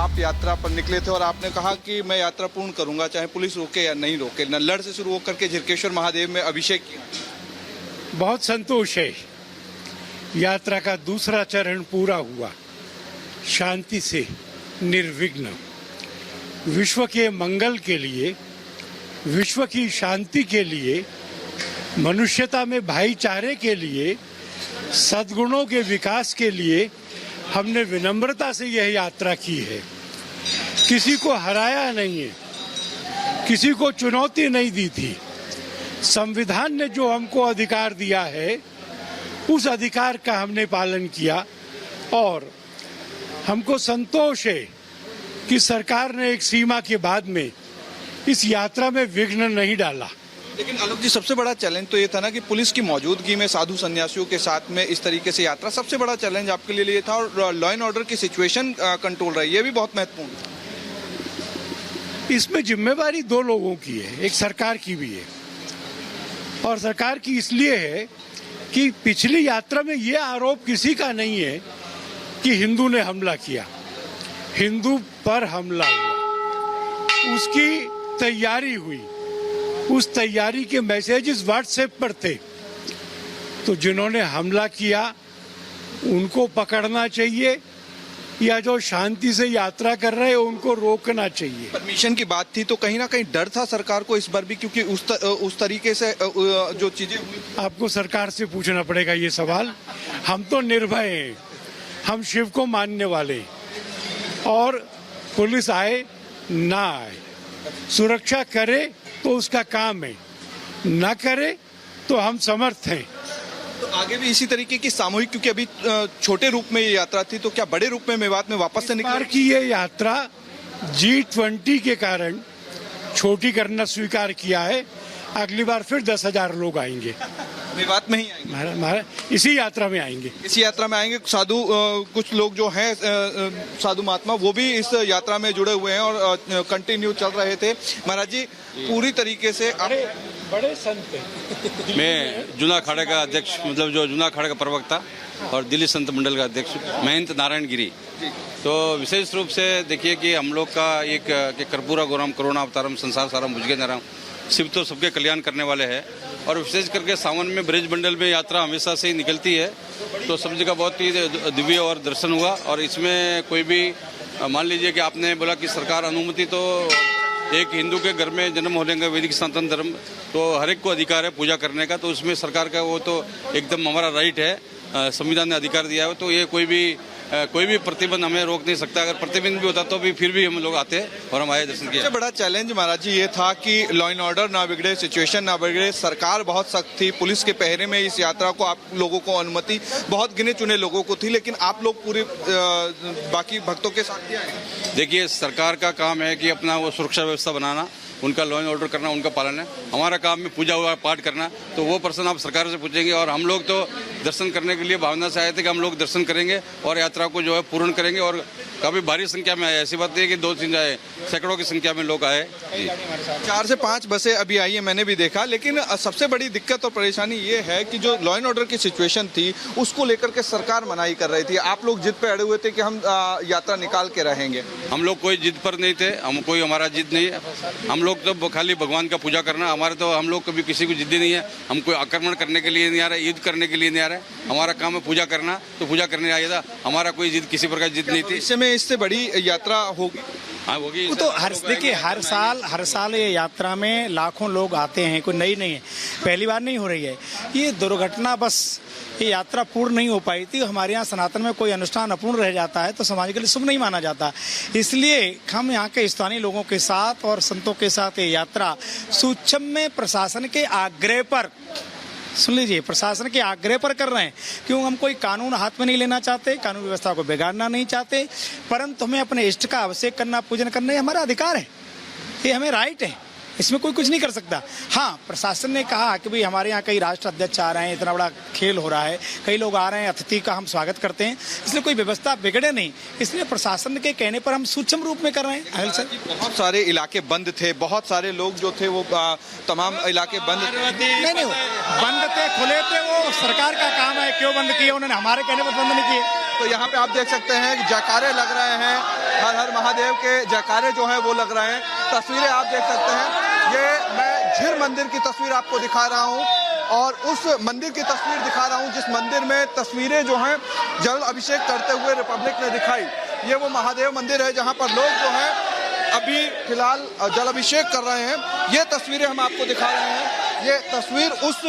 आप यात्रा पर निकले थे और आपने कहा कि मैं यात्रा पूर्ण करूंगा चाहे पुलिस रोके या नहीं रोके। नल्लड़ से शुरू होकर के झिरकेश्वर महादेव में अभिषेक किया। बहुत संतोष है, यात्रा का दूसरा चरण पूरा हुआ शांति से, निर्विघ्न। विश्व के मंगल के लिए, विश्व की शांति के लिए, मनुष्यता में भाईचारे के लिए, सद्गुणों के विकास के लिए हमने विनम्रता से यह यात्रा की है। किसी को हराया नहीं है, किसी को चुनौती नहीं दी थी। संविधान ने जो हमको अधिकार दिया है उस अधिकार का हमने पालन किया और हमको संतोष है कि सरकार ने एक सीमा के बाद में इस यात्रा में विघ्न नहीं डाला। लेकिन आलोक जी, सबसे बड़ा चैलेंज तो ये था ना कि पुलिस की मौजूदगी में साधु संन्यासियों के साथ में इस तरीके से यात्रा, सबसे बड़ा चैलेंज आपके लिए ये था। और लॉ एंड ऑर्डर की सिचुएशन कंट्रोल रही, ये भी बहुत महत्वपूर्ण है। इसमें जिम्मेवारी दो लोगों की है, एक सरकार की भी है। और सरकार की इसलिए है कि पिछली यात्रा में ये आरोप किसी का नहीं है कि हिंदू ने हमला किया, हिंदू पर हमला हुआ, उसकी तैयारी हुई, उस तैयारी के मैसेजेस व्हाट्सएप पर थे। तो जिन्होंने हमला किया उनको पकड़ना चाहिए या जो शांति से यात्रा कर रहे हैं उनको रोकना चाहिए। परमिशन की बात थी तो कहीं ना कहीं डर था सरकार को इस बार भी, क्योंकि उस तरीके से जो चीजें हुई। आपको सरकार से पूछना पड़ेगा ये सवाल। हम तो निर्भय हैं, हम शिव को मानने वाले हैं। और पुलिस आए ना आए, सुरक्षा करे तो उसका काम है, ना करे तो हम समर्थ हैं। तो आगे भी इसी तरीके की सामूहिक, क्योंकि अभी छोटे रूप में ये यात्रा थी, तो क्या बड़े रूप में मेवात में वापस से निकल की ये यात्रा G20 के कारण छोटी करना स्वीकार किया है। अगली बार फिर 10,000 लोग आएंगे, मेवात में ही आएंगे, इसी यात्रा में आएंगे। इसी यात्रा में आएंगे। साधु कुछ लोग जो हैं साधु महात्मा, वो भी इस यात्रा में जुड़े हुए हैं और कंटिन्यू चल रहे थे। महाराज जी, पूरी तरीके से बड़े संत हैं। मैं जूना अखाड़े का अध्यक्ष, मतलब जो जूना अखाड़े का प्रवक्ता और दिल्ली संत मंडल का अध्यक्ष महंत नारायण गिरी। तो विशेष रूप से देखिए कि हम लोग का एक कि कर्पूरा गौरम करुणा अवतारम संसार सारम भुजगे नरम, शिव तो सबके कल्याण करने वाले हैं। और विशेष करके सावन में ब्रज मंडल में यात्रा हमेशा से ही निकलती है, तो सब जगह बहुत ही दिव्य और दर्शन हुआ। और इसमें कोई भी मान लीजिए कि आपने बोला कि सरकार अनुमति, तो एक हिंदू के घर में जन्म होने का वैदिक सनातन धर्म, तो हर एक को अधिकार है पूजा करने का। तो उसमें सरकार का वो तो एकदम हमारा राइट है, संविधान ने अधिकार दिया है। तो ये कोई भी प्रतिबंध हमें रोक नहीं सकता। अगर प्रतिबंध भी होता तो भी फिर भी हम लोग आते और हम आए दर्शन किया। सबसे बड़ा चैलेंज महाराज जी ये था कि लॉ एंड ऑर्डर ना बिगड़े, सिचुएशन ना बिगड़े। सरकार बहुत सख्त थी, पुलिस के पहरे में इस यात्रा को आप लोगों को अनुमति बहुत गिने चुने लोगों को थी, लेकिन आप लोग पूरे बाकी भक्तों के साथ ही आए। देखिए, सरकार का काम है कि अपना वो सुरक्षा व्यवस्था बनाना, उनका लॉ एंड ऑर्डर करना उनका पालन है। हमारा काम में पूजा हुआ पाठ करना, तो वो पर्सन आप सरकार से पूछेंगे। और हम लोग तो दर्शन करने के लिए भावना से आए थे कि हम लोग दर्शन करेंगे और यात्रा को जो है पूर्ण करेंगे। और काफ़ी भारी संख्या में आए, ऐसी बात नहीं है कि 2-3 आए, सैकड़ों की संख्या में लोग आए। 4 से 5 बसें अभी आई है, मैंने भी देखा। लेकिन सबसे बड़ी दिक्कत और परेशानी ये है कि जो लॉ एंड ऑर्डर की सिचुएशन थी उसको लेकर के सरकार मनाही कर रही थी। आप लोग जिद पे अड़े हुए थे कि हम यात्रा निकाल के रहेंगे। हम लोग कोई जिद पर नहीं थे, हमारा जिद नहीं है। हम लोग तो खाली भगवान का पूजा करना, हमारे तो हम लोग कभी किसी को जिद्दी नहीं है। हम कोई आक्रमण करने के लिए नहीं आ रहे, युद्ध करने के लिए नहीं आ रहे। हमारा काम है पूजा करना, तो पूजा करने आया था। हमारा कोई जिद, किसी प्रकार जिद नहीं थी। इससे में इससे बड़ी यात्रा होगी। हाँ, होगी। वो तो देखिए हर साल ये यात्रा में लाखों लोग आते हैं, कोई नई नहीं है, पहली बार नहीं हो रही है। ये दुर्घटना बस ये यात्रा पूर्ण नहीं हो पाई थी। हमारे यहाँ सनातन में कोई अनुष्ठान अपूर्ण रह जाता है तो समाज के लिए शुभ नहीं माना जाता। इसलिए हम यहाँ के स्थानीय लोगों के साथ और संतों के साथ ये यात्रा सूक्ष्म में प्रशासन के आग्रह पर, सुन लीजिए, प्रशासन के आग्रह पर कर रहे हैं। क्यों? हम कोई कानून हाथ में नहीं लेना चाहते, कानून व्यवस्था को बिगाड़ना नहीं चाहते, परंतु हमें अपने इष्ट का अभिषेक करना, पूजन करना, ये हमारा अधिकार है, ये हमें राइट है, इसमें कोई कुछ नहीं कर सकता। हाँ, प्रशासन ने कहा कि भाई हमारे यहाँ कई राष्ट्र अध्यक्ष आ रहे हैं, इतना बड़ा खेल हो रहा है, कई लोग आ रहे हैं, अतिथि का हम स्वागत करते हैं, इसलिए कोई व्यवस्था बिगड़े नहीं, इसलिए प्रशासन के कहने पर हम सूक्ष्म रूप में कर रहे हैं। अनिल सर, बहुत सारे इलाके बंद थे, बहुत सारे लोग जो थे वो तमाम इलाके बंद नहीं बंद थे, खुले थे, वो सरकार का काम है, क्यों बंद किए उन्होंने, हमारे कहने पर बंद नहीं किए। तो यहाँ पे आप देख सकते हैं कि जयकारे लग रहे हैं, हर हर महादेव के जयकारे जो हैं वो लग रहे हैं। तस्वीरें आप देख सकते हैं, ये मैं झीर मंदिर की तस्वीर आपको दिखा रहा हूँ और उस मंदिर की तस्वीर दिखा रहा हूँ जिस मंदिर में तस्वीरें जो हैं जल अभिषेक करते हुए रिपब्लिक ने दिखाई। ये वो महादेव मंदिर है जहाँ पर लोग जो हैं अभी फिलहाल जल अभिषेक कर रहे हैं। ये तस्वीरें हम आपको दिखा रहे हैं। ये तस्वीर उस